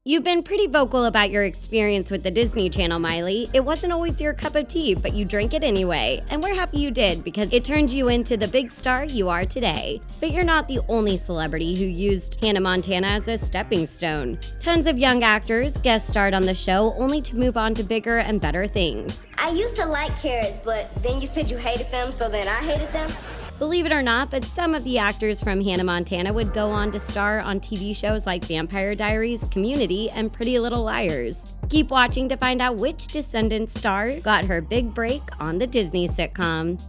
You've been pretty vocal about your experience with the Disney Channel, Miley. It wasn't always your cup of tea, but you drank it anyway. And we're happy you did because it turned you into the big star you are today. But you're not the only celebrity who used Hannah Montana as a stepping stone. Tons of young actors guest starred on the show only to move on to bigger and better things. I used to like carrots, but then you said you hated them, so then I hated them. Believe it or not, but some of the actors from Hannah Montana would go on to star on TV shows like Vampire Diaries, Community, and Pretty Little Liars. Keep watching to find out which descendant star got her big break on the Disney sitcom.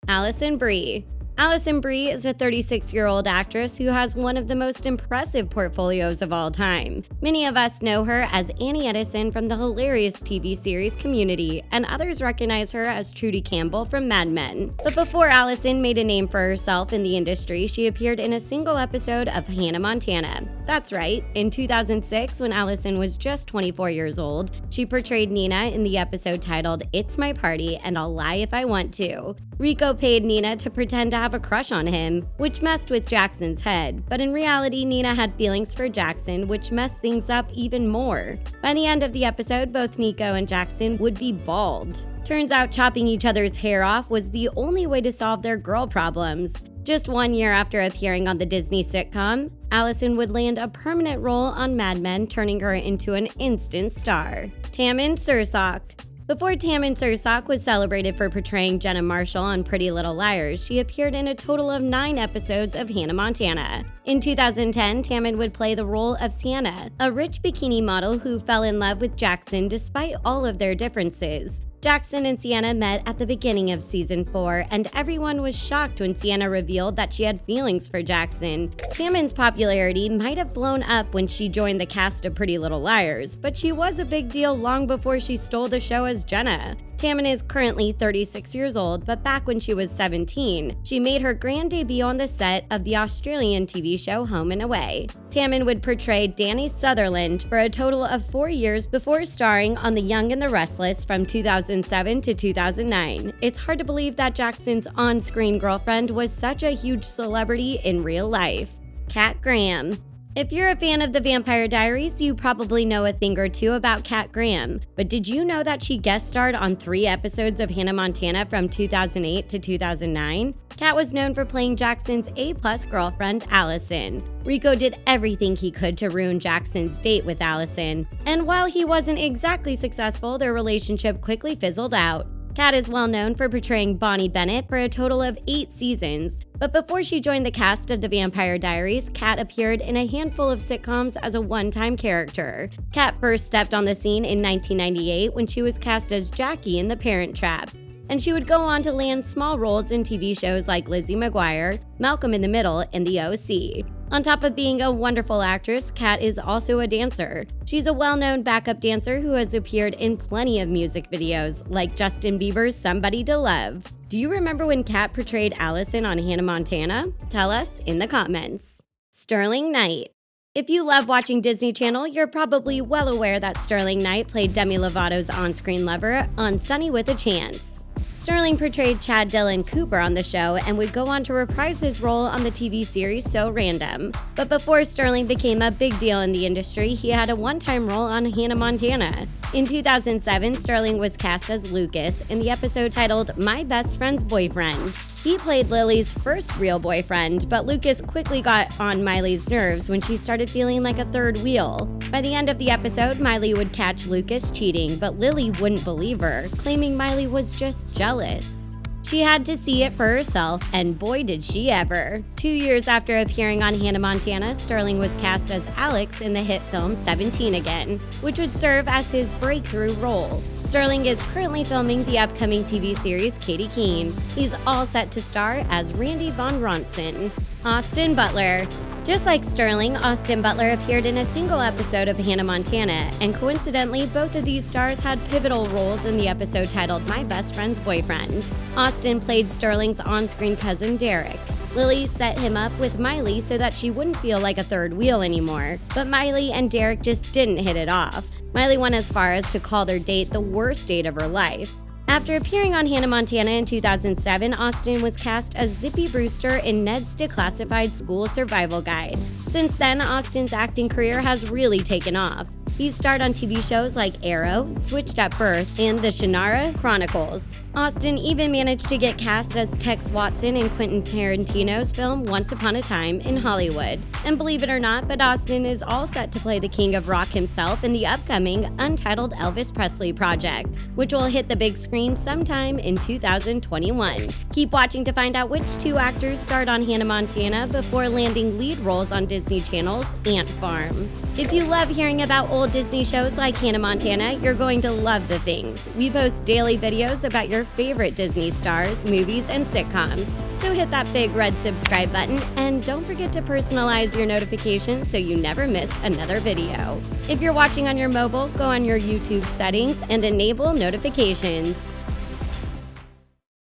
Alison Brie. Alison Brie is a 36-year-old actress who has one of the most impressive portfolios of all time. Many of us know her as Annie Edison from the hilarious TV series Community, and others recognize her as Trudy Campbell from Mad Men. But before Alison made a name for herself in the industry, she appeared in a single episode of Hannah Montana. That's right, in 2006, when Alison was just 24 years old, she portrayed Nina in the episode titled It's My Party and I'll Lie If I Want To. Rico paid Nina to pretend to have a crush on him, which messed with Jackson's head, but in reality, Nina had feelings for Jackson, which messed things up even more. By the end of the episode, both Nico and Jackson would be bald. Turns out chopping each other's hair off was the only way to solve their girl problems. Just 1 year after appearing on the Disney sitcom, Alison would land a permanent role on Mad Men, turning her into an instant star. Tammin Sursok. Before Tammin Sursok was celebrated for portraying Jenna Marshall on Pretty Little Liars, she appeared in a total of 9 episodes of Hannah Montana. In 2010, Tammin would play the role of Sienna, a rich bikini model who fell in love with Jackson despite all of their differences. Jackson and Sienna met at the beginning of season 4, and everyone was shocked when Sienna revealed that she had feelings for Jackson. Tammin's popularity might have blown up when she joined the cast of Pretty Little Liars, but she was a big deal long before she stole the show as Jenna. Tammin is currently 36 years old, but back when she was 17, she made her grand debut on the set of the Australian TV show Home and Away. Tammin would portray Danny Sutherland for a total of 4 years before starring on The Young and the Restless from 2007 to 2009. It's hard to believe that Jackson's on-screen girlfriend was such a huge celebrity in real life. Kat Graham. If you're a fan of the Vampire Diaries, you probably know a thing or two about Kat Graham. But did you know that she guest starred on 3 episodes of Hannah Montana from 2008 to 2009? Kat was known for playing Jackson's A-plus girlfriend, Allison. Rico did everything he could to ruin Jackson's date with Allison. And while he wasn't exactly successful, their relationship quickly fizzled out. Kat is well known for portraying Bonnie Bennett for a total of 8 seasons. But before she joined the cast of The Vampire Diaries, Kat appeared in a handful of sitcoms as a one-time character. Kat first stepped on the scene in 1998 when she was cast as Jackie in The Parent Trap. And she would go on to land small roles in TV shows like Lizzie McGuire, Malcolm in the Middle, and The O.C. On top of being a wonderful actress, Kat is also a dancer. She's a well-known backup dancer who has appeared in plenty of music videos, like Justin Bieber's Somebody to Love. Do you remember when Kat portrayed Allison on Hannah Montana? Tell us in the comments. Stirling Night. If you love watching Disney Channel, you're probably well aware that Stirling Night played Demi Lovato's on-screen lover on Sunny with a Chance. Stirling portrayed Chad Dylan Cooper on the show and would go on to reprise his role on the TV series So Random. But before Stirling became a big deal in the industry, he had a one-time role on Hannah Montana. In 2007, Stirling was cast as Lucas in the episode titled My Best Friend's Boyfriend. He played Lily's first real boyfriend, but Lucas quickly got on Miley's nerves when she started feeling like a third wheel. By the end of the episode, Miley would catch Lucas cheating, but Lily wouldn't believe her, claiming Miley was just jealous. She had to see it for herself, and boy did she ever. 2 years after appearing on Hannah Montana, Stirling was cast as Alex in the hit film 17 Again, which would serve as his breakthrough role. Stirling is currently filming the upcoming TV series Katie Keene. He's all set to star as Randy Von Ronson. Austin Butler. Just like Stirling, Austin Butler appeared in a single episode of Hannah Montana, and coincidentally, both of these stars had pivotal roles in the episode titled My Best Friend's Boyfriend. Austin played Stirling's on-screen cousin Derek. Lily set him up with Miley so that she wouldn't feel like a third wheel anymore, but Miley and Derek just didn't hit it off. Miley went as far as to call their date the worst date of her life. After appearing on Hannah Montana in 2007, Austin was cast as Zippy Brewster in Ned's Declassified School Survival Guide. Since then, Austin's acting career has really taken off. He starred on TV shows like Arrow, Switched at Birth, and The Shannara Chronicles. Austin even managed to get cast as Tex Watson in Quentin Tarantino's film Once Upon a Time in Hollywood. And believe it or not, but Austin is all set to play the king of rock himself in the upcoming untitled Elvis Presley project, which will hit the big screen sometime in 2021. Keep watching to find out which two actors starred on Hannah Montana before landing lead roles on Disney Channel's Ant Farm. If you love hearing about old Disney shows like Hannah Montana, you're going to love The Things. We post daily videos about your favorite Disney stars, movies, and sitcoms. So hit that big red subscribe button and don't forget to personalize your notifications so you never miss another video. If you're watching on your mobile, go on your YouTube settings and enable notifications.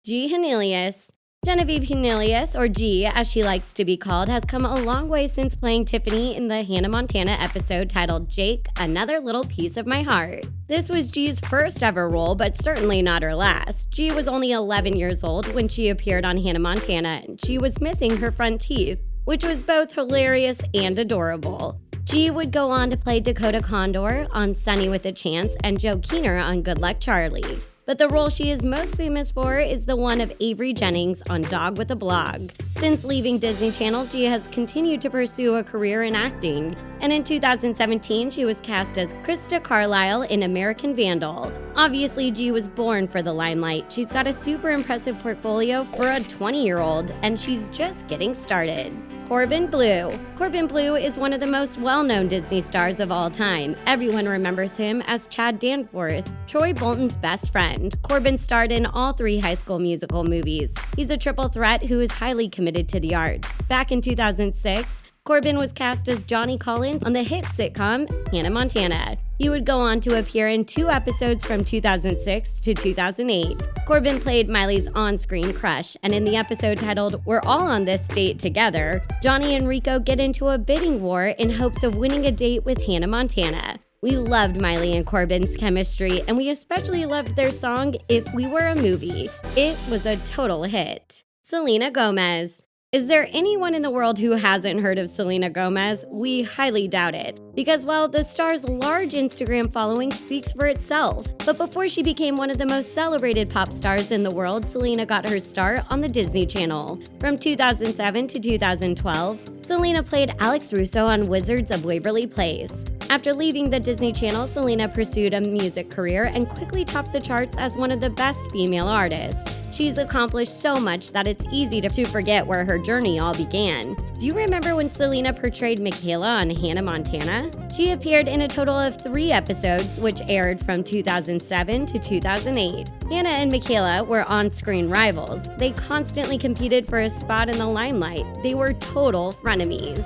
G. Hernelius. Genevieve Hernelius, or G as she likes to be called, has come a long way since playing Tiffany in the Hannah Montana episode titled Jake, Another Little Piece of My Heart. This was G's first ever role, but certainly not her last. G was only 11 years old when she appeared on Hannah Montana, and she was missing her front teeth, which was both hilarious and adorable. G would go on to play Dakota Condor on Sunny with a Chance and Joe Keener on Good Luck Charlie. But the role she is most famous for is the one of Avery Jennings on Dog with a Blog. Since leaving Disney Channel, G has continued to pursue a career in acting, and in 2017 she was cast as Krista Carlisle in American Vandal. Obviously, G was born for the limelight. She's got a super impressive portfolio for a 20-year-old, and she's just getting started. Corbin Bleu. Corbin Bleu is one of the most well-known Disney stars of all time. Everyone remembers him as Chad Danforth, Troy Bolton's best friend. Corbin starred in all 3 High School Musical movies. He's a triple threat who is highly committed to the arts. Back in 2006, Corbin was cast as Johnny Collins on the hit sitcom Hannah Montana. He would go on to appear in 2 episodes from 2006 to 2008. Corbin played Miley's on-screen crush, and in the episode titled We're All on This Date Together, Johnny and Rico get into a bidding war in hopes of winning a date with Hannah Montana. We loved Miley and Corbin's chemistry, and we especially loved their song If We Were a Movie. It was a total hit. Selena Gomez. Is there anyone in the world who hasn't heard of Selena Gomez? We highly doubt it. Because, well, the star's large Instagram following speaks for itself. But before she became one of the most celebrated pop stars in the world, Selena got her start on the Disney Channel. From 2007 to 2012, Selena played Alex Russo on Wizards of Waverly Place. After leaving the Disney Channel, Selena pursued a music career and quickly topped the charts as one of the best female artists. She's accomplished so much that it's easy to forget where her journey all began. Do you remember when Selena portrayed Michaela on Hannah Montana? She appeared in a total of 3 episodes, which aired from 2007 to 2008. Hannah and Michaela were on-screen rivals. They constantly competed for a spot in the limelight. They were total frenemies.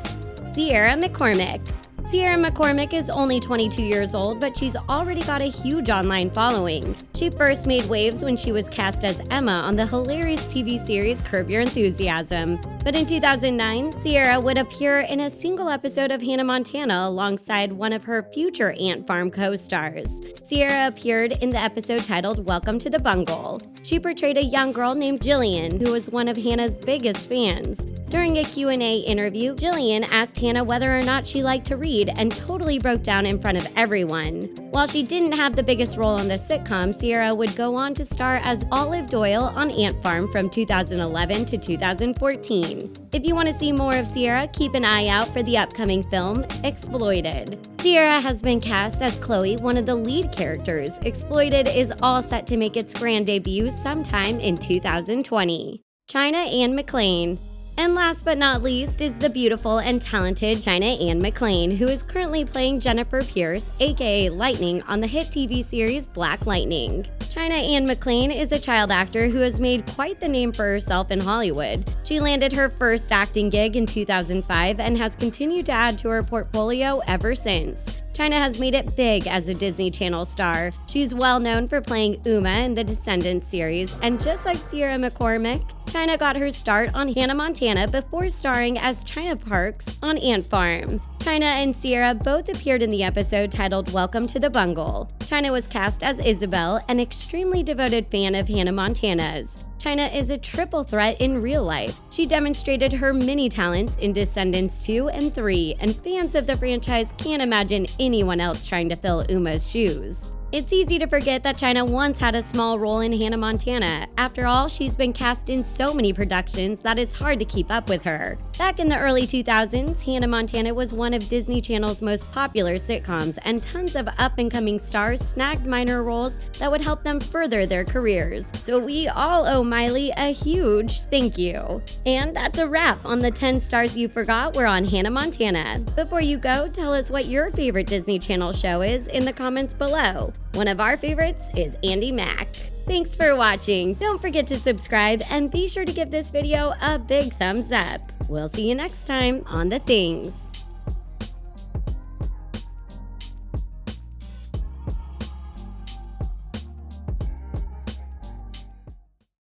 Sierra McCormick. Sierra McCormick is only 22 years old, but she's already got a huge online following. She first made waves when she was cast as Emma on the hilarious TV series Curb Your Enthusiasm. But in 2009, Sierra would appear in a single episode of Hannah Montana alongside one of her future Ant Farm co-stars. Sierra appeared in the episode titled Welcome to the Bungle. She portrayed a young girl named Jillian, who was one of Hannah's biggest fans. During a Q&A interview, Jillian asked Hannah whether or not she liked to read and totally broke down in front of everyone. While she didn't have the biggest role on the sitcom, Sierra would go on to star as Olive Doyle on Ant Farm from 2011 to 2014. If you want to see more of Sierra, keep an eye out for the upcoming film, Exploited. Sierra has been cast as Chloe, one of the lead characters. Exploited is all set to make its grand debut sometime in 2020. Chyna McClain. And last but not least is the beautiful and talented Chyna McClain, who is currently playing Jennifer Pierce, aka Lightning, on the hit TV series Black Lightning. Chyna McClain is a child actor who has made quite the name for herself in Hollywood. She landed her first acting gig in 2005 and has continued to add to her portfolio ever since. Chyna has made it big as a Disney Channel star. She's well known for playing Uma in the Descendants series, and just like Sierra McCormick, Chyna got her start on Hannah Montana before starring as Chyna Parks on Ant Farm. Chyna and Sierra both appeared in the episode titled Welcome to the Bungle. Chyna was cast as Isabel, an extremely devoted fan of Hannah Montana's. Chyna is a triple threat in real life. She demonstrated her many talents in Descendants 2 and 3, and fans of the franchise can't imagine anyone else trying to fill Uma's shoes. It's easy to forget that Chyna once had a small role in Hannah Montana. After all, she's been cast in so many productions that it's hard to keep up with her. Back in the early 2000s, Hannah Montana was one of Disney Channel's most popular sitcoms, and tons of up-and-coming stars snagged minor roles that would help them further their careers. So we all owe Miley a huge thank you. And that's a wrap on the 10 stars you forgot were on Hannah Montana. Before you go, tell us what your favorite Disney Channel show is in the comments below. One of our favorites is Andy Mack. Thanks for watching. Don't forget to subscribe and be sure to give this video a big thumbs up. We'll see you next time on The Things.